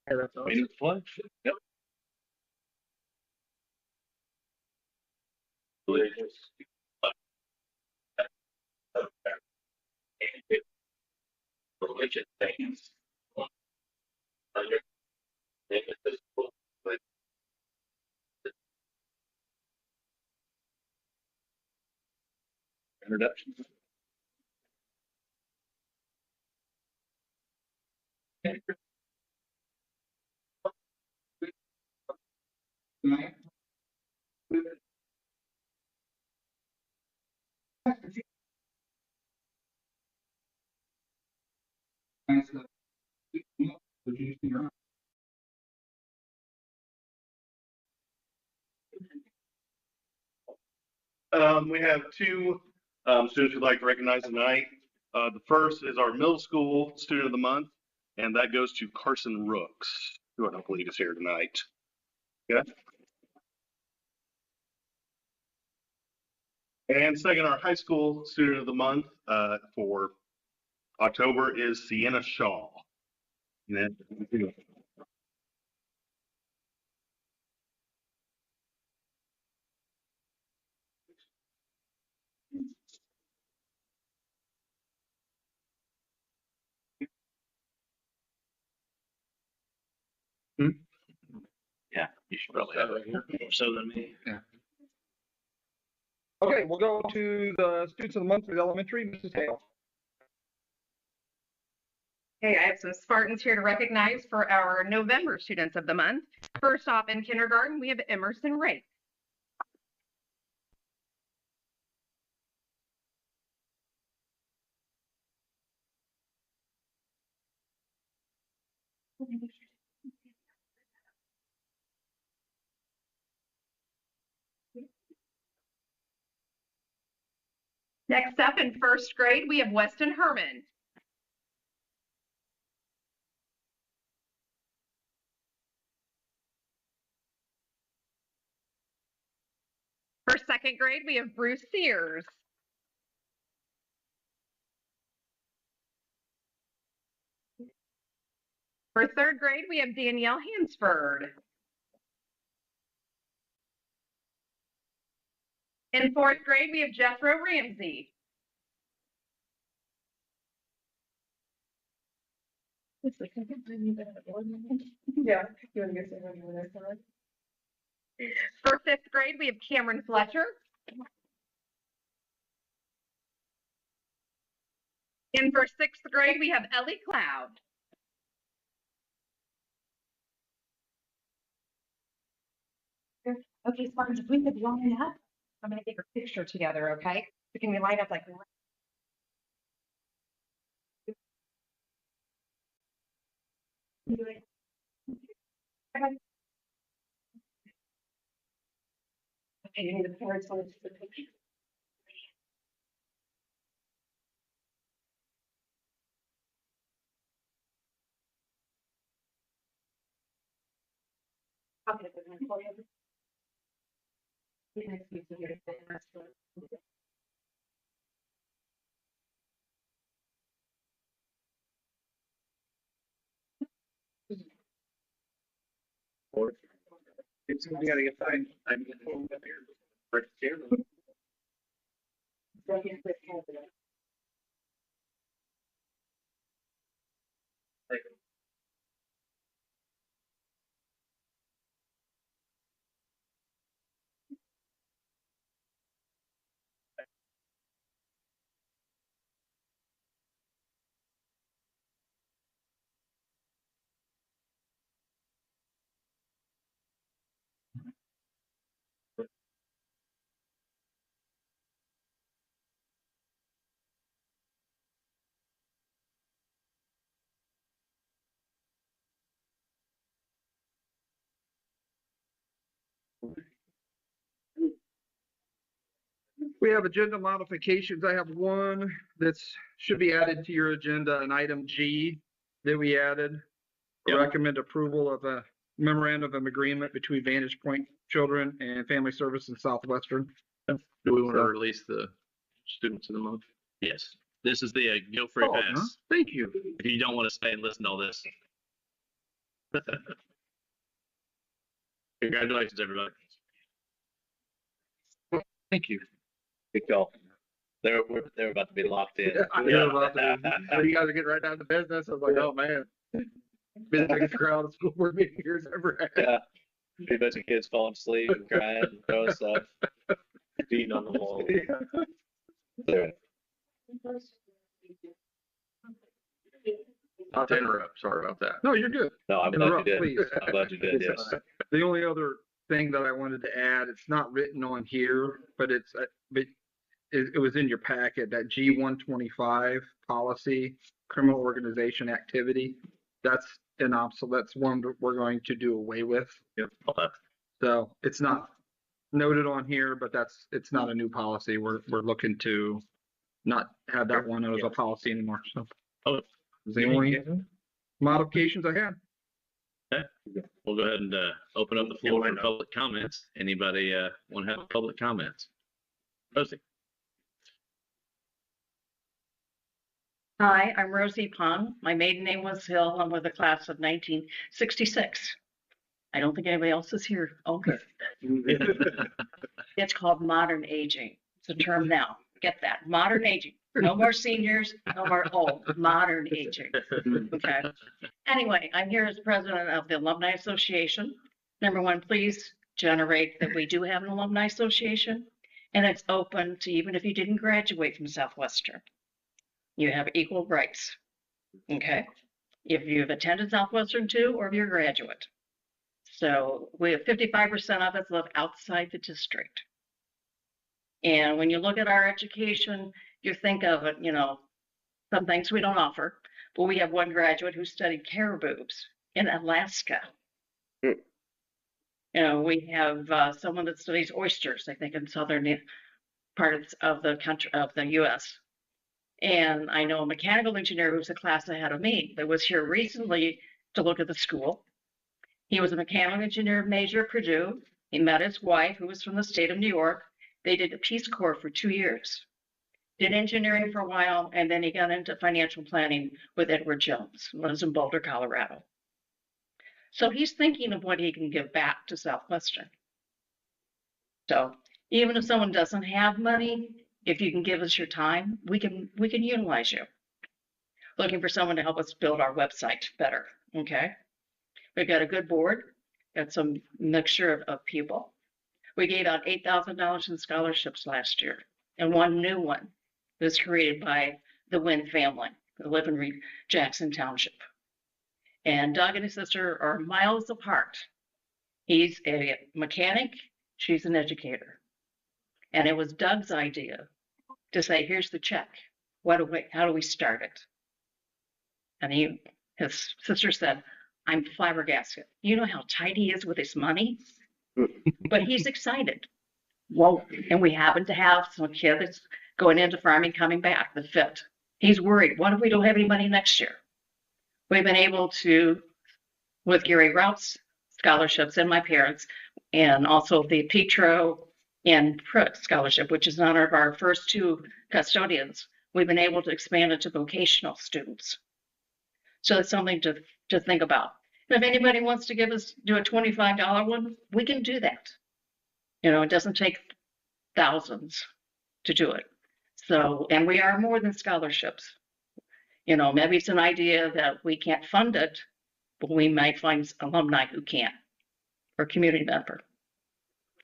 Yeah, that's awesome. Meaning flush. Yep. Religious things. Introduction. We have two students we'd like to recognize tonight. The first is our middle school student of the month, and that goes to Carson Rooks, who I don't believe is here tonight. Okay. And second, our high school student of the month for October is Sienna Shaw. Yeah, you should probably have it here more so than me. Yeah. Okay, we'll go to the students of the month for the elementary, Mrs. Hale. Okay, I have some Spartans here to recognize for our November students of the month. First off, in kindergarten, we have Emerson Wright. Next up, in first grade, we have Weston Herman. For second grade, we have Bruce Sears. For third grade, we have Danielle Hansford. In fourth grade, we have Jethro Ramsey. Yeah, you want to get some For fifth grade, we have Cameron Fletcher. And for sixth grade, we have Ellie Cloud. Okay, Spartans, if we could line up, I'm going to take a picture together, okay? So can we line up like okay, you need the parents on the picture. Okay, It's we gotta get fine. I'm gonna go here. Right there. We have agenda modifications. I have one that's should be added to your agenda, an item G that we added. Yep. Recommend approval of a memorandum of agreement between Vantage Point Children and Family Service and Southwestern. Do we want to release the students of the month? Yes. This is the guilt-free Oh, huh? pass. Thank you. If you don't want to stay and listen to all this. Congratulations, everybody. Thank you. Good call. They're about to be locked in. You're about to, you guys are getting right down to business. I was like, oh man. Been the biggest crowd of school board meeting years ever had. Yeah. Be a bunch of kids falling asleep and crying and throwing stuff. Beating on the wall. Yeah. Not to interrupt, sorry about that. No, you're good. No, I'm glad you Interrupt, did. please. I'm glad you did, yes. The only other thing that I wanted to add, it's not written on here, but it was in your packet, that G125 policy, criminal organization activity. That's an obsolete, that's one that we're going to do away with. Yep. Okay. So it's not noted on here, but it's not a new policy. We're looking to not have that one as a policy anymore. So. Oh. Is the only modifications I had. Okay. We'll go ahead and open up the floor for public comments. Anybody want to have public comments? Rosie. Hi, I'm Rosie Pong. My maiden name was Hill. I'm with the class of 1966. I don't think anybody else is here. Okay. It's called modern aging. It's a term now. Get that. Modern aging. No more seniors, no more old. Modern aging. Okay. Anyway, I'm here as president of the Alumni Association. Number one, please generate that we do have an alumni association, and it's open to even if you didn't graduate from Southwestern. You have equal rights. Okay. If you've attended Southwestern too, or if you're a graduate. So we have 55% of us live outside the district. And when you look at our education, you think of it, some things we don't offer, but we have one graduate who studied caribous in Alaska. We have someone that studies oysters, I think, in southern parts of the country, of the U.S. And I know a mechanical engineer who's a class ahead of me that was here recently to look at the school. He was a mechanical engineer major at Purdue. He met his wife, who was from the state of New York. They did a Peace Corps for 2 years. Did engineering for a while, and then he got into financial planning with Edward Jones, lives in Boulder, Colorado. So he's thinking of what he can give back to Southwestern. So even if someone doesn't have money, if you can give us your time, we can utilize you. Looking for someone to help us build our website better, okay? We've got a good board, got some mixture of people. We gave out $8,000 in scholarships last year, and one new one was created by the Wynn family who live in Jackson Township. And Doug and his sister are miles apart. He's a mechanic, she's an educator. And it was Doug's idea to say, here's the check. How do we start it? And his sister said, I'm flabbergasted. You know how tight he is with his money? But he's excited. Well, and we happen to have some kid that's going into farming coming back, the fit. He's worried. What if we don't have any money next year? We've been able to, with Gary Rout's scholarships and my parents, and also the Petro and Pruitt scholarship, which is in honor of our first two custodians, we've been able to expand it to vocational students. So it's something to think about. And if anybody wants to do a $25 one, we can do that. It doesn't take thousands to do it. So, and we are more than scholarships. Maybe it's an idea that we can't fund it, but we might find alumni who can, or community member.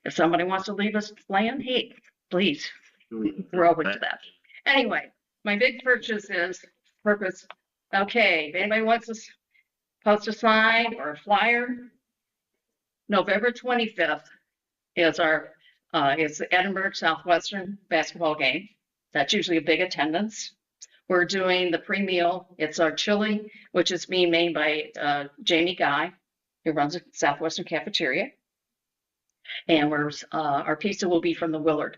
If somebody wants to leave us land, hey, please, we're open to that. Anyway, my big purpose. Okay, if anybody wants to post a sign or a flyer, November 25th is the Edinburgh Southwestern basketball game. That's usually a big attendance. We're doing the pre-meal. It's our chili, which is being made by Jamie Guy, who runs a Southwestern cafeteria. And our pizza will be from the Willard.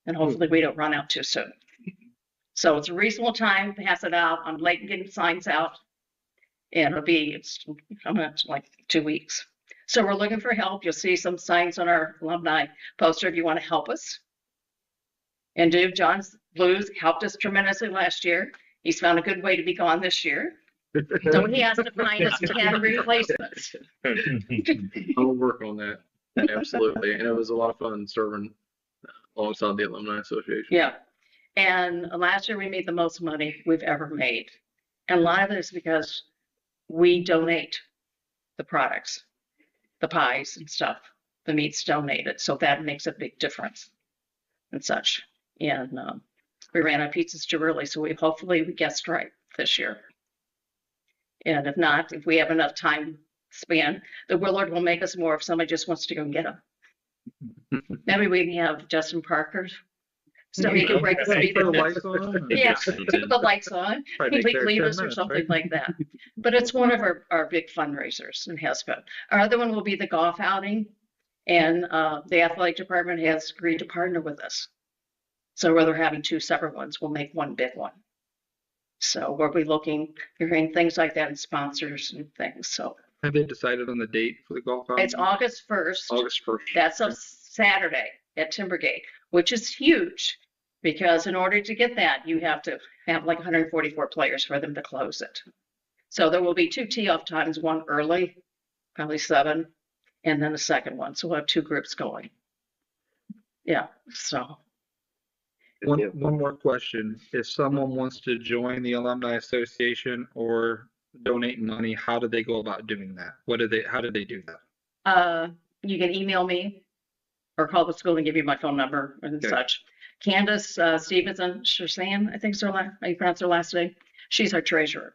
And hopefully we don't run out too soon. So it's a reasonable time to pass it out. I'm late getting signs out. And it's coming up to like 2 weeks. So we're looking for help. You'll see some signs on our alumni poster if you want to help us. And John's Blues helped us tremendously last year. He's found a good way to be gone this year. So he has to find us 10 replacements. I'll work on that. Absolutely. And it was a lot of fun serving alongside the Alumni Association. Yeah. And last year we made the most money we've ever made. And a lot of it is because we donate the products, the pies and stuff. The meat's donated. So that makes a big difference and such. And we ran our pizzas too early. So hopefully we guessed right this year. And if not, if we have enough time span, the Willard will make us more if somebody just wants to go and get them. Maybe we can have Justin Parker. So he can break the speed. Put the lights on. Yeah, put the lights on, Probably complete take care of lead 10 us or minutes, something right? like that. But it's one of our big fundraisers and has been. Our other one will be the golf outing. And the athletic department has agreed to partner with us. So rather than having two separate ones, we'll make one big one. So we'll be looking, you're hearing things like that and sponsors and things. So Have they decided on the date for the golf outing? it's August 1st. August 1st. That's a Saturday at Timbergate, which is huge because in order to get that, you have to have like 144 players for them to close it. So there will be 2 tee-off times, one early, probably 7, and then a second one. So we'll have 2 groups going. Yeah, so One more question. If someone wants to join the Alumni Association or donate money, how do they go about doing that? How do they do that? you can email me or call the school and give you my phone number and Okay. such. Candace Stevenson Shazan, I think so, how you pronounce her last name. She's our treasurer.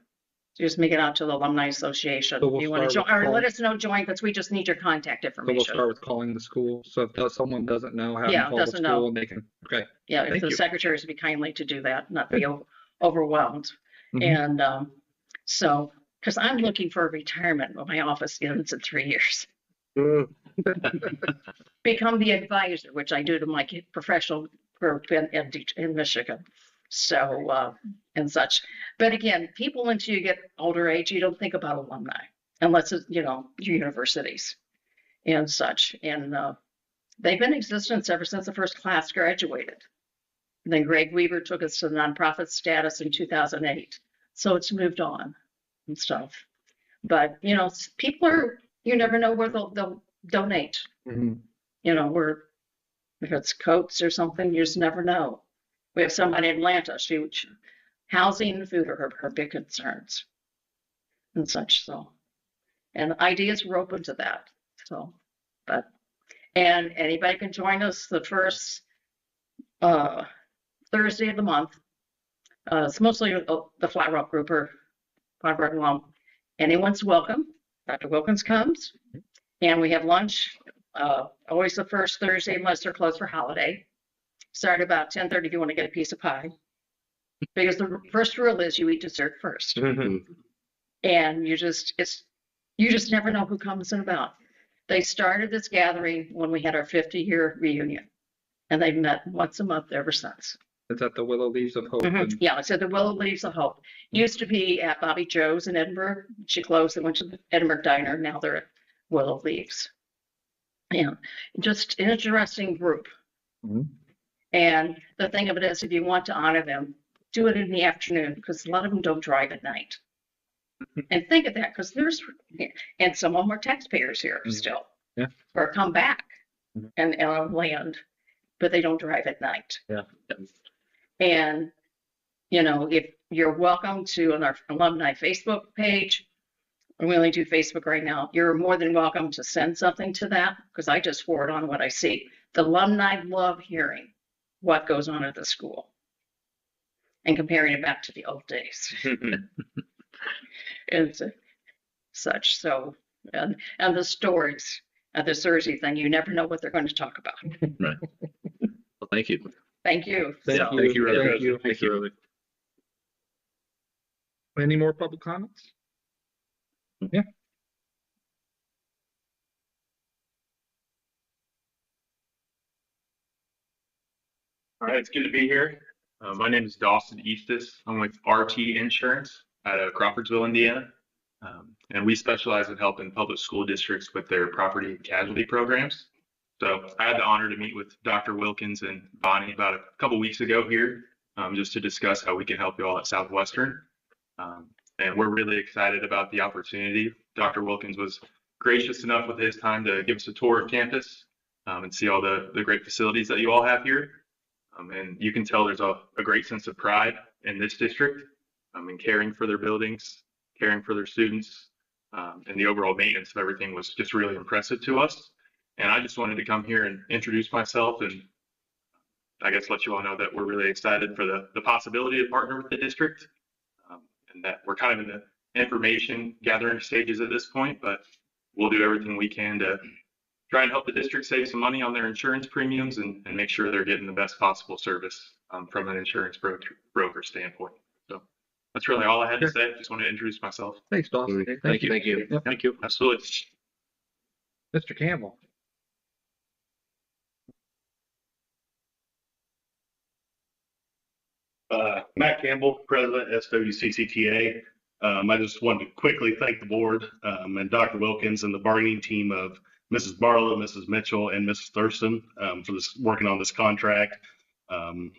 So just make it out to the Alumni Association. So we'll If you want to start join, with or let Paul. us know, join, because we just need your contact So we'll information. start with calling the school. So if someone doesn't know, have Yeah, them call the doesn't know. school and they can, okay. Yeah, if Thank the you. secretaries be kindly to do that, not be overwhelmed. Mhm. And so, because I'm looking for a retirement when my office ends in 3 years. Become the advisor, which I do to my professional group in Michigan. So, and such. But again, people, until you get older age, you don't think about alumni unless it's, your universities and such. And they've been in existence ever since the first class graduated. And then Greg Weaver took us to the nonprofit status in 2008. So it's moved on and stuff. But, people you never know where they'll donate. Mhm. If it's coats or something, you just never know. We have somebody in Atlanta, housing and food are her big concerns and such. So, and ideas were open to that. So, and anybody can join us the first Thursday of the month. It's mostly the Flat Rock group or Flat Rock alum. Anyone's welcome. Dr. Wilkins comes, and we have lunch. Always the first Thursday unless they're closed for holiday. Start about 10:30 if you want to get a piece of pie. Because the first rule is you eat dessert first. And you just never know who comes in about. They started this gathering when we had our 50-year reunion. And they've met once a month ever since. Is that the Willow Leaves of Hope? And- Yeah, I said the Willow Leaves of Hope. Used to be at Bobby Joe's in Edinburgh. She closed and went to the Edinburgh Diner. Now they're at Willow Leaves. Yeah, just an interesting group. Mhm. And the thing of it is, if you want to honor them, do it in the afternoon because a lot of them don't drive at night. And think of that because and some of them are taxpayers here Mhm. still. Yeah. Or come back Mhm. and on land, but they don't drive at night. Yeah. And, if you're welcome to on our alumni Facebook page, we only do Facebook right now. You're more than welcome to send something to that because I just forward on what I see. The alumni love hearing what goes on at the school and comparing it back to the old days and such. So, and the stories at the Thursday thing, you never know what they're going to talk about. Right. Well, thank you. Thank you. Thank Thank you, Rosie. Thank you. Thank you, Rosie. Any more public comments? Yeah. All right, it's good to be here. My name is Dawson Eastis. I'm with RT Insurance out of Crawfordsville, Indiana. And we specialize in helping public school districts with their property and casualty programs. So I had the honor to meet with Dr. Wilkins and Bonnie about a couple weeks ago here just to discuss how we can help you all at Southwestern. And we're really excited about the opportunity. Dr. Wilkins was gracious enough with his time to give us a tour of campus and see all the great facilities that you all have here. And you can tell there's a great sense of pride in this district in caring for their buildings, caring for their students, and the overall maintenance of everything was just really impressive to us. And I just wanted to come here and introduce myself and I guess let you all know that we're really excited for the possibility to partner with the district and that we're kind of in the information gathering stages at this point, but we'll do everything we can to try and help the district save some money on their insurance premiums and make sure they're getting the best possible service from an insurance broker standpoint. So that's really all I had to say. Just want to introduce myself. Thanks, Dawson. Thank you. Thank you. Yep. Thank you. Absolutely. Mr. Campbell. Matt Campbell, President, SWCCTA. I just wanted to quickly thank the board and Dr. Wilkins and the bargaining team of Mrs. Barlow, Mrs. Mitchell, and Mrs. Thurston for this working on this contract.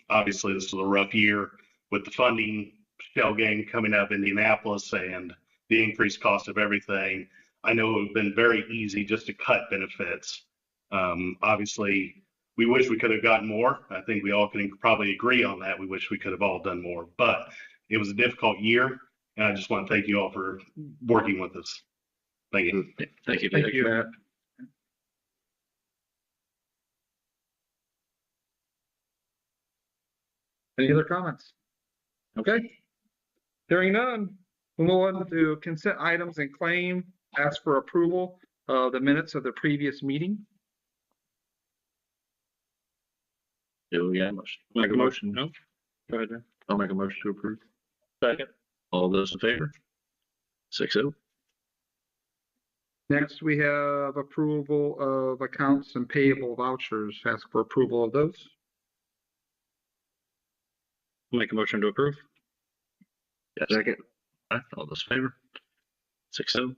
Obviously, this was a rough year with the funding shell game coming up in Indianapolis and the increased cost of everything. I know it would have been very easy just to cut benefits. Obviously, we wish we could have gotten more. I think we all can probably agree on that. We wish we could have all done more, but it was a difficult year. And I just want to thank you all for working with us. Thank you. Thank you. Thank you, Matt. Any other comments? Okay. Hearing none, we'll move on to consent items and claim. Ask for approval of the minutes of the previous meeting. Do we got a motion? Make a motion. No? Go ahead, man. I'll make a motion to approve. Second. All those in favor? 6-0. Next, we have approval of accounts and payable vouchers. Ask for approval of those. Make a motion to approve. Yes. Second. All right, all those in favor? 6-0.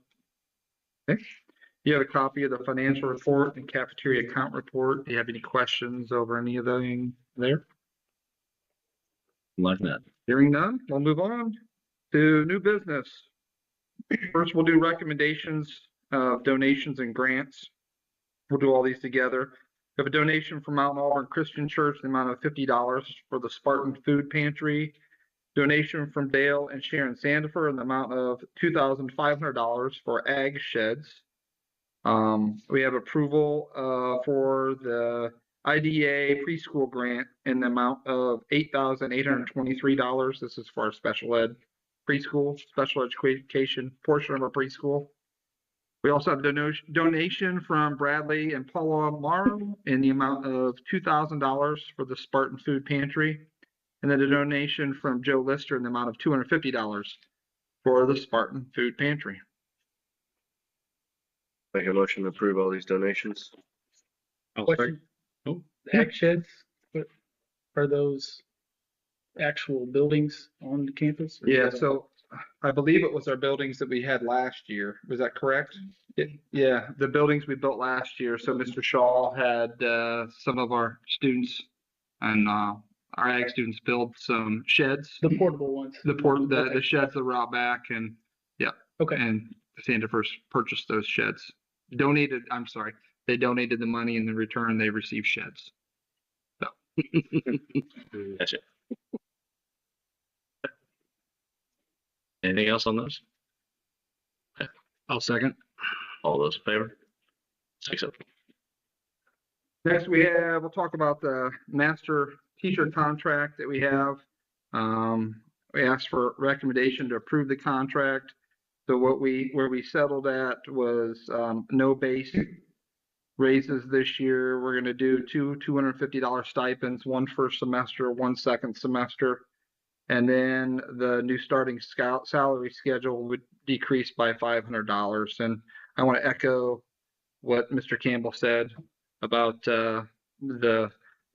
You have a copy of the financial report and cafeteria account report. Do you have any questions over any of them there? Like that. Hearing none, we'll move on to new business. First, we'll do recommendations of donations and grants. We'll do all these together. We have a donation from Mount Auburn Christian Church, the amount of $50 for the Spartan Food Pantry. Donation from Dale and Sharon Sandifer in the amount of $2,500 for ag sheds. We have approval for the IDA preschool grant in the amount of $8,823. This is for our special ed preschool, special education portion of our preschool. We also have a donation from Bradley and Paula Morrow in the amount of $2,000 for the Spartan Food Pantry. And then a donation from Joe Lister in the amount of $250 for the Spartan Food Pantry. Make a motion to approve all these donations. Question. The ag sheds, what are those actual buildings on the campus? Or Yeah, is that- so I believe it was our buildings that we had last year. Was that correct? Yeah, the buildings we built last year. So Mr. Shaw had some of our students and our ag students build some sheds. The portable ones. The sheds that were out back and Okay. and Sandifers purchased those sheds. They donated the money and in return they received sheds. So. Gotcha. Anything else on those? I'll second. All those in favor? 6-0. Next, we'll talk about the master teacher contract that we have. We asked for recommendation to approve the contract. So where we settled at was no base raises this year. We're going to do two $250 stipends, one first semester, one second semester. And then the new starting salary schedule would decrease by $500. And I want to echo what Mr. Campbell said about the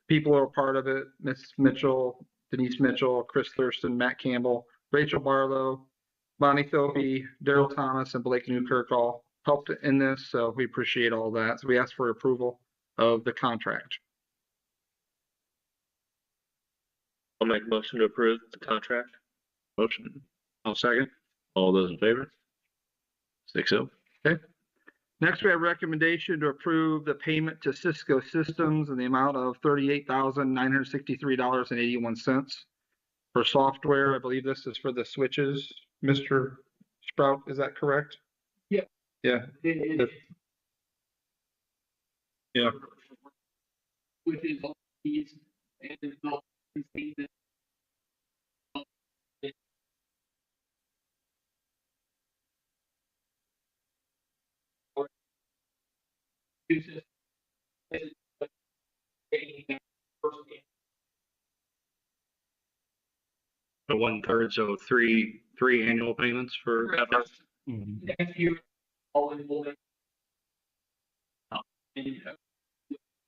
people who are part of it: Miss Mitchell, Denise Mitchell, Chris Thurston, Matt Campbell, Rachel Barlow, Bonnie Thope, Daryl Thomas, and Blake Newkirk all helped in this. So we appreciate all that. So we ask for approval of the contract. I'll make a motion to approve the contract. Motion. I'll second. All those in favor? 6-0. Next, we have recommendation to approve the payment to Cisco Systems in the amount of $38,963.81 for software. I believe this is for the switches. Mr. Sprout, is that correct? Yeah. Yeah. Yeah. Which is all these and develop things that uses So 1/3, so three annual payments for that. next year all in will and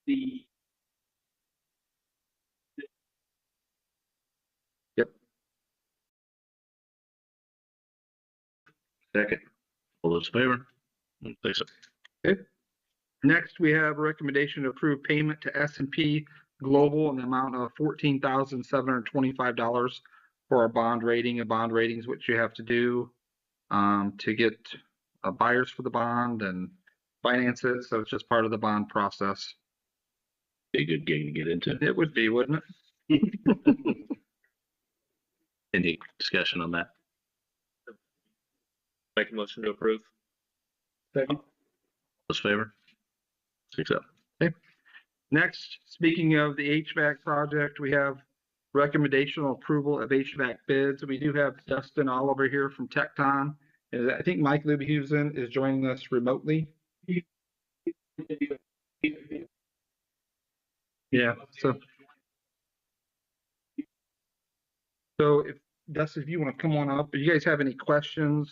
the Second. All those in favor? 6-0. Next, we have a recommendation to approve payment to S&P Global in the amount of $14,725 for our bond rating. A bond rating is what you have to do to get buyers for the bond and finance it. So it's just part of the bond process. Be a good game to get into. It would be, wouldn't it? Any discussion on that? Make a motion to approve. second. Those in favor? 6-0. Next, speaking of the HVAC project, we have recommendational approval of HVAC bids. We do have Dustin Oliver here from Tecton. And I think Mike Lubehusen is joining us remotely. Yeah, so if Dustin, if you want to come on up, if you guys have any questions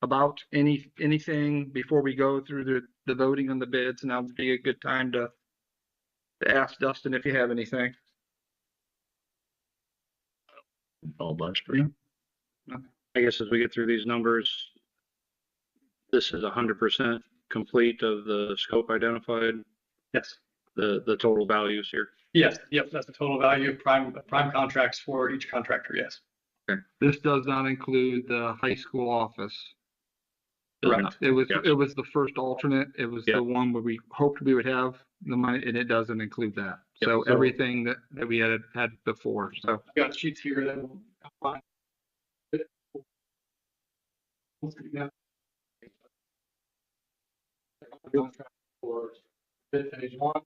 about anything before we go through the voting on the bids, now would be a good time to ask Dustin if you have anything. All bunch. I guess as we get through these numbers, this is 100% complete of the scope identified, Yes. the total values here. Yes. Yep. That's the total value of prime contracts for each contractor. Yes. This does not include the high school office. Correct. It was Gotcha. it was the first alternate. It was Yeah. the one where we hoped we would have the money, and it doesn't include that. Yep. So So- everything that we had before. So I've got sheets here that will outline. For bid phase one.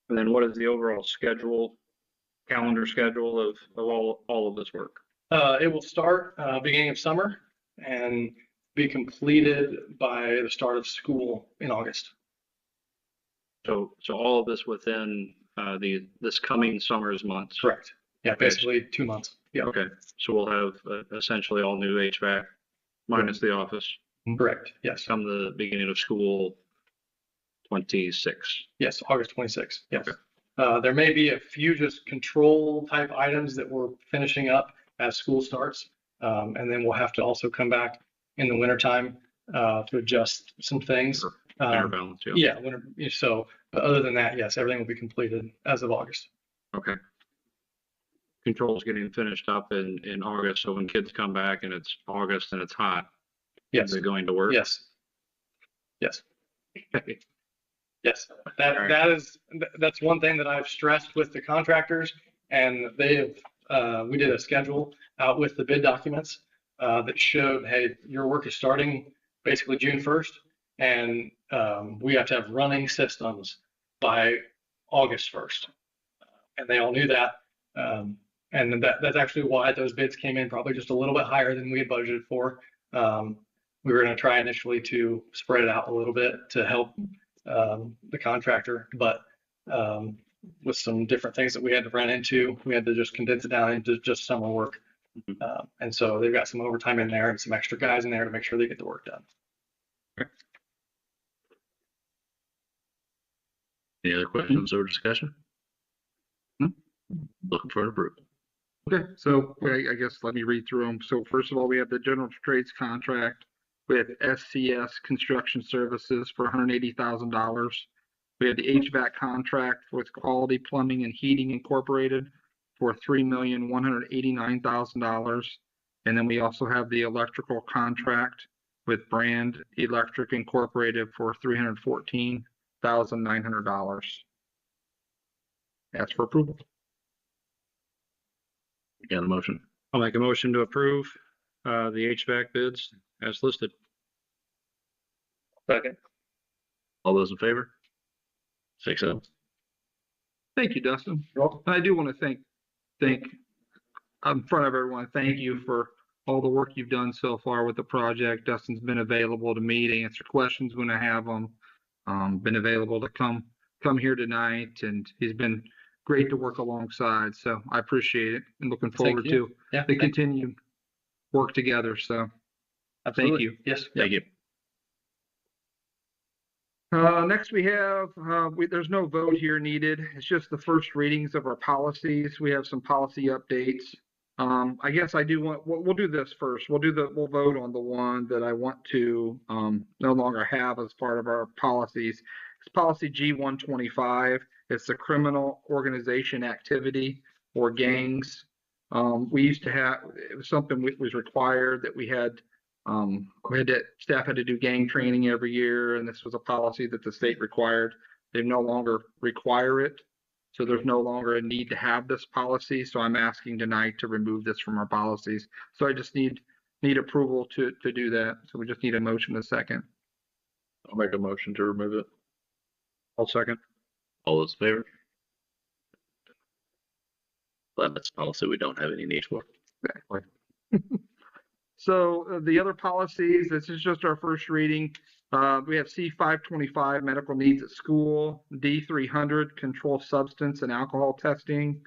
And then what is the overall calendar schedule of all of this work? It will start beginning of summer and be completed by the start of school in August. So all of this within this coming summer's months. Correct. Yeah, basically 2 months. Yeah, Okay, so we'll have essentially all new HVAC minus the office correct. Yes. come the beginning of school 26. Yes, August 26th. Yes. Okay. There may be a few just control type items that we're finishing up as school starts. And then we'll have to also come back in the wintertime to adjust some things. Sure. Counterbalance, yeah. Yeah, so, but other than that, yes, everything will be completed as of August. Okay. Controls getting finished up in August, so when kids come back and it's August and it's hot, Yes, they're going to work? yes. Yes. Okay. Yes, Alright. that's one thing that I've stressed with the contractors, and they have, we did a schedule out with the bid documents that showed, hey, your work is starting basically June 1st, and we have to have running systems by August 1st. And they all knew that. And that's actually why those bids came in probably just a little bit higher than we had budgeted for. We were going to try initially to spread it out a little bit to help the contractor, but with some different things that we had to run into, we had to just condense it down into just summer work. And so they've got some overtime in there and some extra guys in there to make sure they get the work done. Any other questions or discussion? Looking for an approval. Okay, so I guess let me read through them. So first of all, we have the general trades contract with SCS Construction Services for $180,000. We have the HVAC contract with Quality Plumbing and Heating Incorporated for $3,189,000. And then we also have the electrical contract with Brand Electric Incorporated for $314,900. That's for approval. Got a motion? I'll make a motion to approve, the HVAC bids as listed. Second. All those in favor? 6-0. Thank you, Dustin. I do want to thank in front of everyone, thank you for all the work you've done so far with the project. Dustin's been available to me to answer questions when I have them. Been available to come here tonight, and he's been great to work alongside. So I appreciate it and looking forward to the continued work together. So thank you. Yes. Thank you. Next we have, there's no vote here needed. It's just the first readings of our policies. We have some policy updates. I guess I do want, we'll do this first. We'll vote on the one that I want to, no longer have as part of our policies. It's policy G125. It's the criminal organization activity or gangs. We used to have, it was something that was required that staff had to do gang training every year, and this was a policy that the state required. They no longer require it, so there's no longer a need to have this policy. So I'm asking tonight to remove this from our policies. So I just need approval to do that. So we just need a motion a second. I'll make a motion to remove it. I'll second. All those in favor? Glad that's a policy we don't have any need for. Exactly. So the other policies, this is just our first reading. We have C525, medical needs at school, D300, control substance and alcohol testing,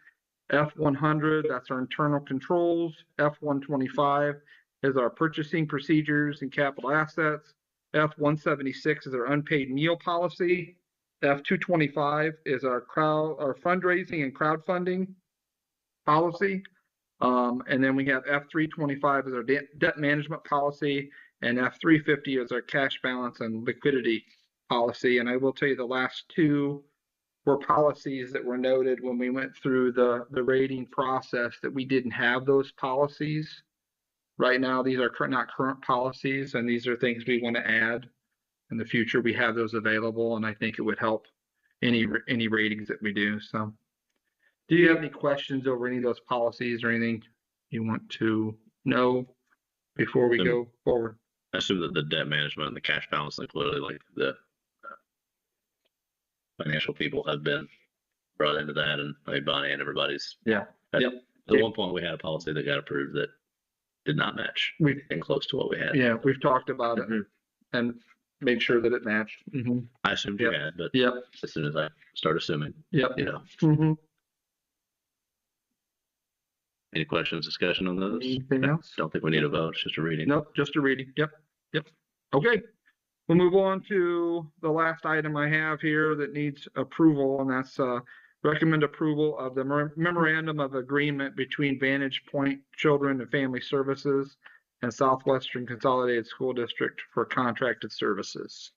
F100, that's our internal controls, F125 is our purchasing procedures and capital assets, F176 is our unpaid meal policy, F225 is our fundraising and crowdfunding policy. And then we have F325 as our debt management policy, and F350 is our cash balance and liquidity policy. And I will tell you the last two were policies that were noted when we went through the rating process that we didn't have those policies. Right now, these are not current policies, and these are things we want to add. In the future, we have those available, and I think it would help any ratings that we do. So. Do you have any questions over any of those policies or anything you want to know before we go forward? I assume that the debt management and the cash balance, like clearly, like the financial people have been brought into that, and I mean, Bonnie and everybody's. Yeah. At one point, we had a policy that got approved that did not match anything close to what we had. Yeah, we've talked about it and made sure that it matched. I assumed you had, but as soon as I start assuming, you know. Any questions, discussion on those? Anything else? Don't think we need a vote. It's just a reading. Nope, just a reading. Yep. Okay. We'll move on to the last item I have here that needs approval, and that's recommend approval of the memorandum of agreement between Vantage Point Children and Family Services and Southwestern Consolidated School District for contracted services.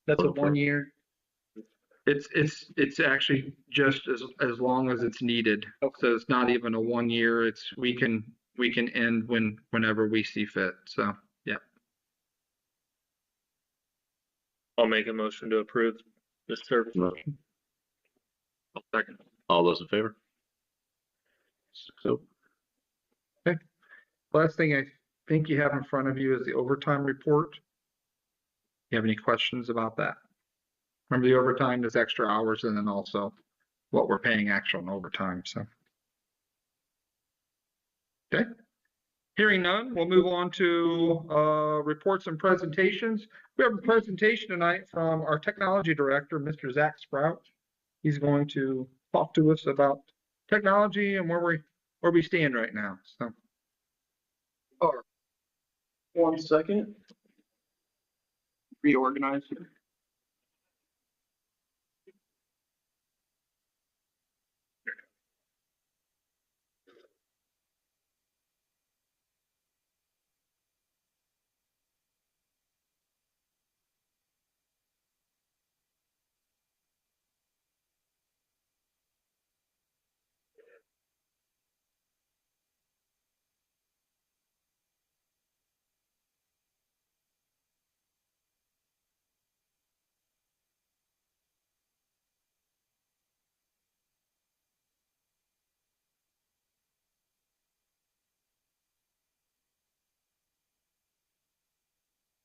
That's a 1 year. It's actually just as long as it's needed. So it's not even a 1 year. We can end whenever we see fit. So yeah. I'll make a motion to approve this service. Motion. I'll second. All those in favor? So. Okay. Last thing I think you have in front of you is the overtime report. You have any questions about that? Remember, the overtime is extra hours and then also what we're paying actual in overtime. So, okay. Hearing none, we'll move on to reports and presentations. We have a presentation tonight from our technology director, Mr. Zach Sprout. He's going to talk to us about technology and where we stand right now. So, 1 second. Reorganize here.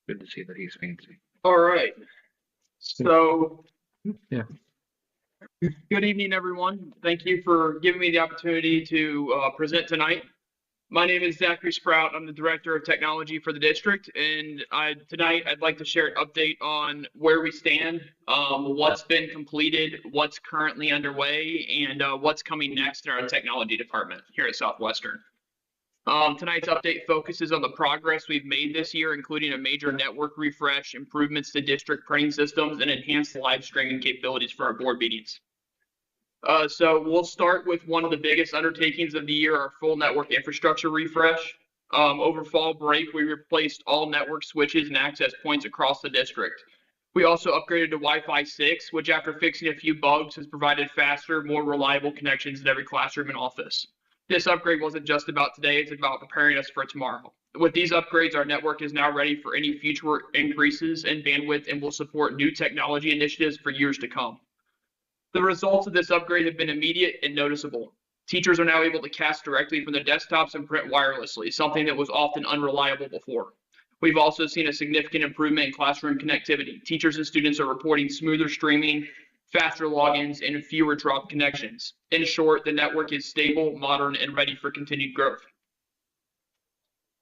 Good to see that he's fancy. All right. So. Yeah. Good evening, everyone. Thank you for giving me the opportunity to present tonight. My name is Zachary Sprout. I'm the Director of Technology for the district, and tonight I'd like to share an update on where we stand, what's been completed, what's currently underway, and what's coming next in our technology department here at Southwestern. Tonight's update focuses on the progress we've made this year, including a major network refresh, improvements to district printing systems, and enhanced live streaming capabilities for our board meetings. So we'll start with one of the biggest undertakings of the year, our full network infrastructure refresh. Over fall break, we replaced all network switches and access points across the district. We also upgraded to Wi-Fi 6, which after fixing a few bugs has provided faster, more reliable connections in every classroom and office. This upgrade wasn't just about today, it's about preparing us for tomorrow. With these upgrades, our network is now ready for any future increases in bandwidth and will support new technology initiatives for years to come. The results of this upgrade have been immediate and noticeable. Teachers are now able to cast directly from their desktops and print wirelessly, something that was often unreliable before. We've also seen a significant improvement in classroom connectivity. Teachers and students are reporting smoother streaming, faster logins, and fewer dropped connections. In short, the network is stable, modern, and ready for continued growth.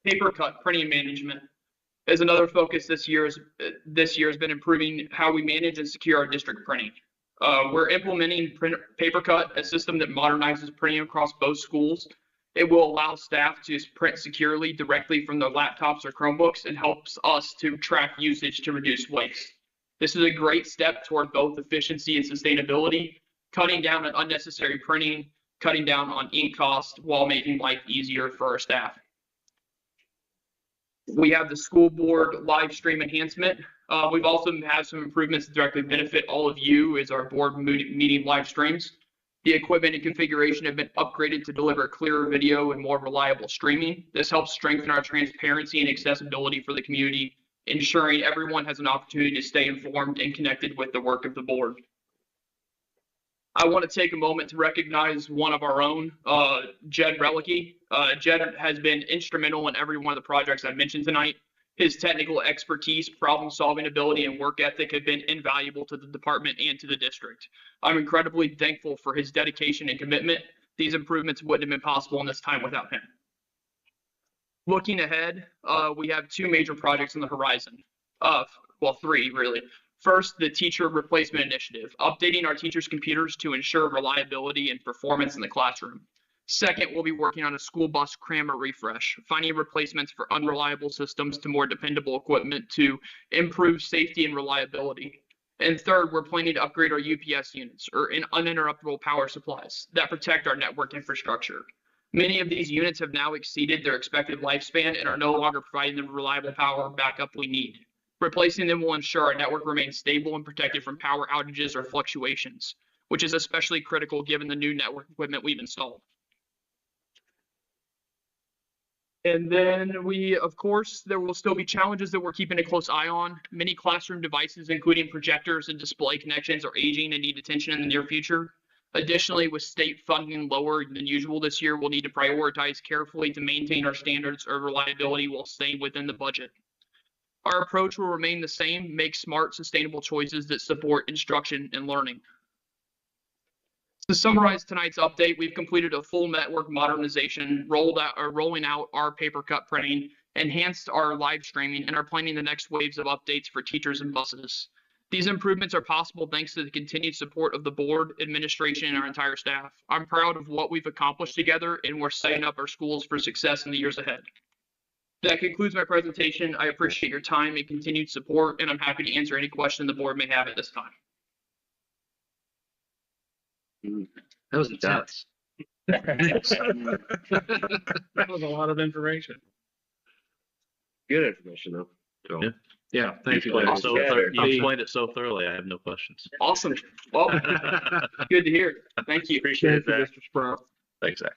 Paper cut printing management is another focus this year has been improving how we manage and secure our district printing. We're implementing PaperCut, a system that modernizes printing across both schools. It will allow staff to print securely directly from their laptops or Chromebooks and helps us to track usage to reduce waste. This is a great step toward both efficiency and sustainability, cutting down on unnecessary printing, cutting down on ink cost while making life easier for our staff. We have the school board live stream enhancement. We've also had some improvements that directly benefit all of you as our board meeting live streams. The equipment and configuration have been upgraded to deliver clearer video and more reliable streaming. This helps strengthen our transparency and accessibility for the community, ensuring everyone has an opportunity to stay informed and connected with the work of the board. I want to take a moment to recognize one of our own, Jed Relicki. Jed has been instrumental in every one of the projects I mentioned tonight. His technical expertise, problem-solving ability, and work ethic have been invaluable to the department and to the district. I'm incredibly thankful for his dedication and commitment. These improvements wouldn't have been possible in this time without him. Looking ahead, we have two major projects on the horizon. Well, three, really. First, the teacher replacement initiative, updating our teachers' computers to ensure reliability and performance in the classroom. Second, we'll be working on a school bus crammer refresh, finding replacements for unreliable systems to more dependable equipment to improve safety and reliability. And third, we're planning to upgrade our UPS units, or uninterruptible power supplies, that protect our network infrastructure. Many of these units have now exceeded their expected lifespan and are no longer providing the reliable power backup we need. Replacing them will ensure our network remains stable and protected from power outages or fluctuations, which is especially critical given the new network equipment we've installed. And then of course, there will still be challenges that we're keeping a close eye on. Many classroom devices, including projectors and display connections, are aging and need attention in the near future. Additionally, with state funding lower than usual this year, we'll need to prioritize carefully to maintain our standards of reliability while staying within the budget. Our approach will remain the same, make smart, sustainable choices that support instruction and learning. To summarize tonight's update, we've completed a full network modernization, rolling out our paper cut printing, enhanced our live streaming, and are planning the next waves of updates for teachers and buses. These improvements are possible thanks to the continued support of the board, administration, and our entire staff. I'm proud of what we've accomplished together, and we're setting up our schools for success in the years ahead. That concludes my presentation. I appreciate your time and continued support, and I'm happy to answer any question the board may have at this time. That was intense. That was a lot of information. Good information though. Yeah. Yeah, thank you. You explained it so thoroughly, I have no questions. Awesome. Well, good to hear. Thank you. Appreciate that. Mr. Sprout. Thanks, Zach.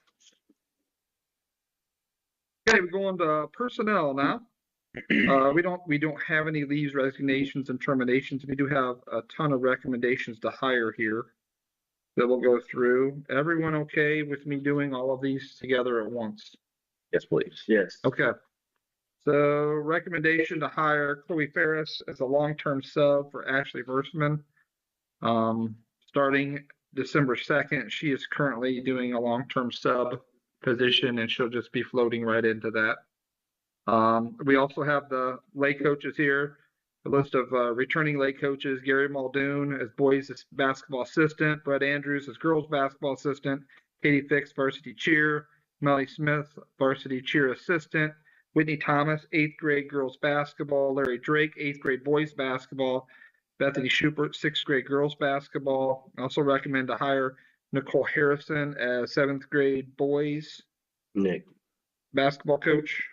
Okay, we're going to personnel now. We don't have any leaves, resignations, and terminations. We do have a ton of recommendations to hire here that we'll go through. Everyone okay with me doing all of these together at once? Yes, please. Yes. Okay. So recommendation to hire Chloe Ferris as a long-term sub for Ashley Versman. Starting December 2nd, she is currently doing a long-term sub position and she'll just be floating right into that. We also have the lay coaches here, a list of returning lay coaches: Gary Muldoon as boys basketball assistant, Brett Andrews as girls basketball assistant, Katie Fix varsity cheer, Melly Smith varsity cheer assistant, Whitney Thomas 8th grade girls basketball, Larry Drake 8th grade boys basketball, Bethany Schubert 6th grade girls basketball. I also recommend to hire Nicole Harrison as 7th grade boys basketball coach.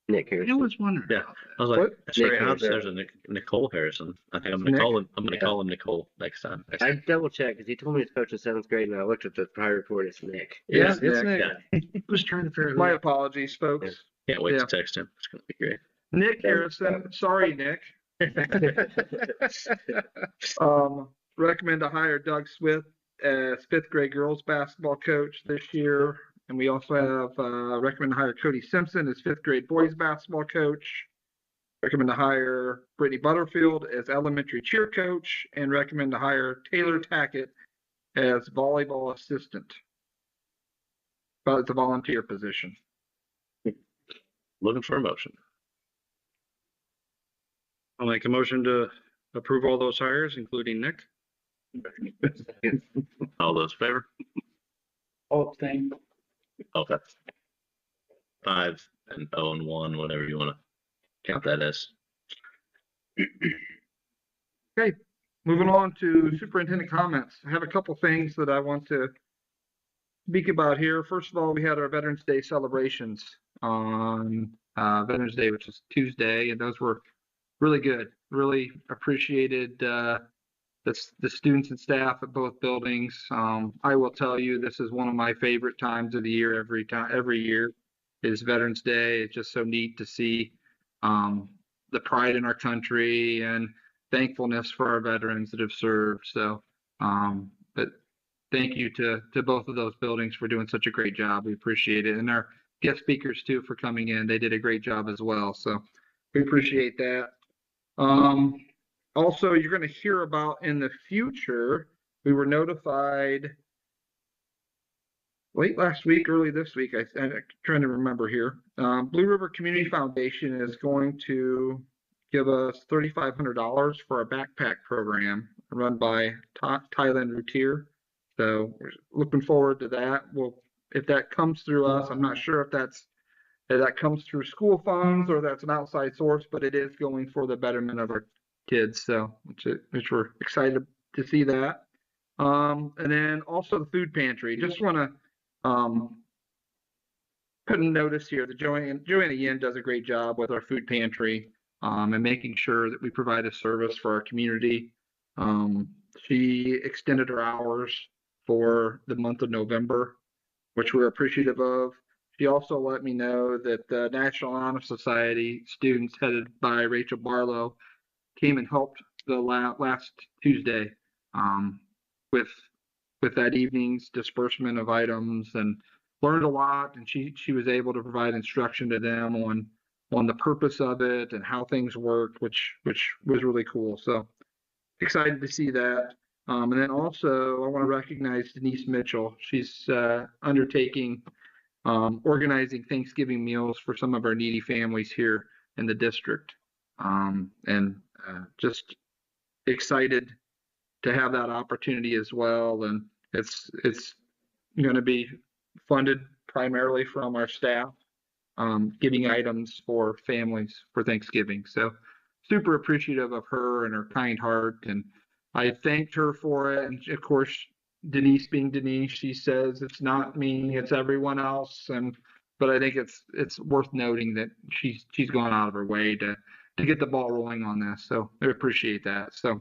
Nick Harrison. I was wondering. Yeah. I was like, What? that's very Nick odd. Harrison. There's a Nicole Harrison. I think I'm gonna Nick? call him. I'm gonna Yeah. call him Nicole next time. I double checked because he told me he's coaching 7th grade, and I looked at the prior report. It's Nick. Yes, It's Nick. Nick. I was trying to figure it My out. apologies, folks. Can't wait Yeah. to text him. It's gonna be great. Nick Harrison, sorry, Nick. Recommend to hire Doug Swift as 5th grade girls basketball coach this year. And we also have recommend to hire Cody Simpson as 5th grade boys basketball coach. Recommend to hire Brittany Butterfield as elementary cheer coach, and recommend to hire Taylor Tackett as volleyball assistant. But it's a volunteer position. Looking for a motion. I'll make a motion to approve all those hires, including Nick. All those in favor? All abstain. Okay. 5 and 0 and 1, whatever you want to count that as. Okay, moving on to superintendent comments. I have a couple things that I want to speak about here. First of all, we had our Veterans Day celebrations on Veterans Day, which is Tuesday, and those were really good. Really appreciated the students and staff at both buildings. I will tell you, this is one of my favorite times of the year. Every year is Veterans Day. It's just so neat to see the pride in our country and thankfulness for our veterans that have served. So, but thank you to both of those buildings for doing such a great job. We appreciate it. And our guest speakers too for coming in. They did a great job as well. So we appreciate that. Also, you're going to hear about in the future, we were notified late last week, early this week, I'm trying to remember here. Blue River Community Foundation is going to give us $3,500 for a backpack program run by Thailand Routier. So we're looking forward to that. Well, if that comes through us, I'm not sure if that comes through school funds or that's an outside source, but it is going for the betterment of our kids. So which we're excited to see that. And then also the food pantry. Just want to put a notice here that Joanna Yin does a great job with our food pantry and making sure that we provide a service for our community. She extended her hours for the month of November, which we're appreciative of. She also let me know that the National Honor Society students headed by Rachel Barlow came and helped the last Tuesday with that evening's disbursement of items, and learned a lot. And she was able to provide instruction to them on the purpose of it and how things worked, which was really cool. So excited to see that. And then also I want to recognize Denise Mitchell. She's undertaking organizing Thanksgiving meals for some of our needy families here in the district. And just excited to have that opportunity as well. And it's going to be funded primarily from our staff, giving items for families for Thanksgiving. So super appreciative of her and her kind heart. And I thanked her for it. And of course, Denise being Denise, she says it's not me, it's everyone else. But I think it's worth noting that she's gone out of her way to get the ball rolling on this. So I appreciate that. So,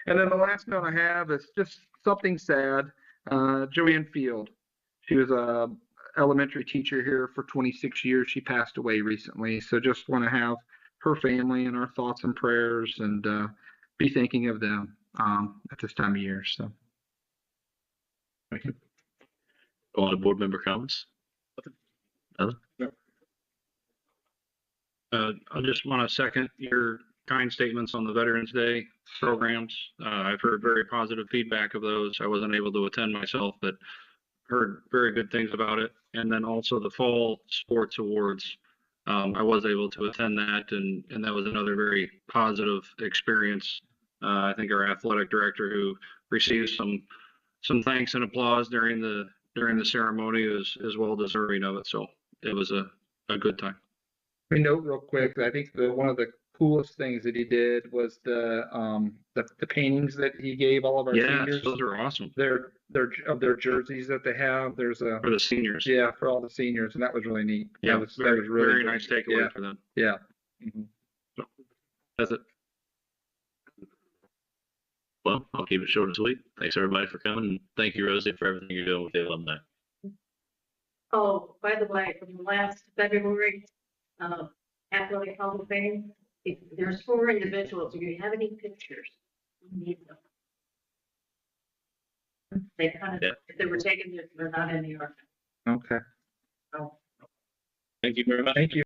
and then the last note I have is just something sad. Joanne Field, she was a elementary teacher here for 26 years. She passed away recently. So just want to have her family in our thoughts and prayers and be thinking of them at this time of year. So. Thank you. Go on to board member comments. Nothing? I just want to second your kind statements on the Veterans Day programs. I've heard very positive feedback of those. I wasn't able to attend myself, but heard very good things about it. And then also the fall sports awards. I was able to attend that, and that was another very positive experience. I think our athletic director, who received some thanks and applause during the ceremony, is well deserving of it. So it was a good time. Let me note real quick, I think one of the coolest things that he did was the paintings that he gave all of our Yeah, seniors. those are awesome. Of their jerseys that they have. There's a For the seniors. yeah, for all the seniors, and that was really neat. Yeah, that was really very good. nice takeaway Yeah. for them. Yeah. Mhm. So, that's it. Well, I'll keep it short and sweet. Thanks everybody for coming. And thank you, Rosie, for everything you're doing with the alumni. Oh, by the way, from the last February, Athletic Hall of Fame, if there's 4 individuals, if you have any pictures, we need them. They kind of, Yeah. if they were taken, they're not in the archive. Okay. So. Thank you very much. Thank you.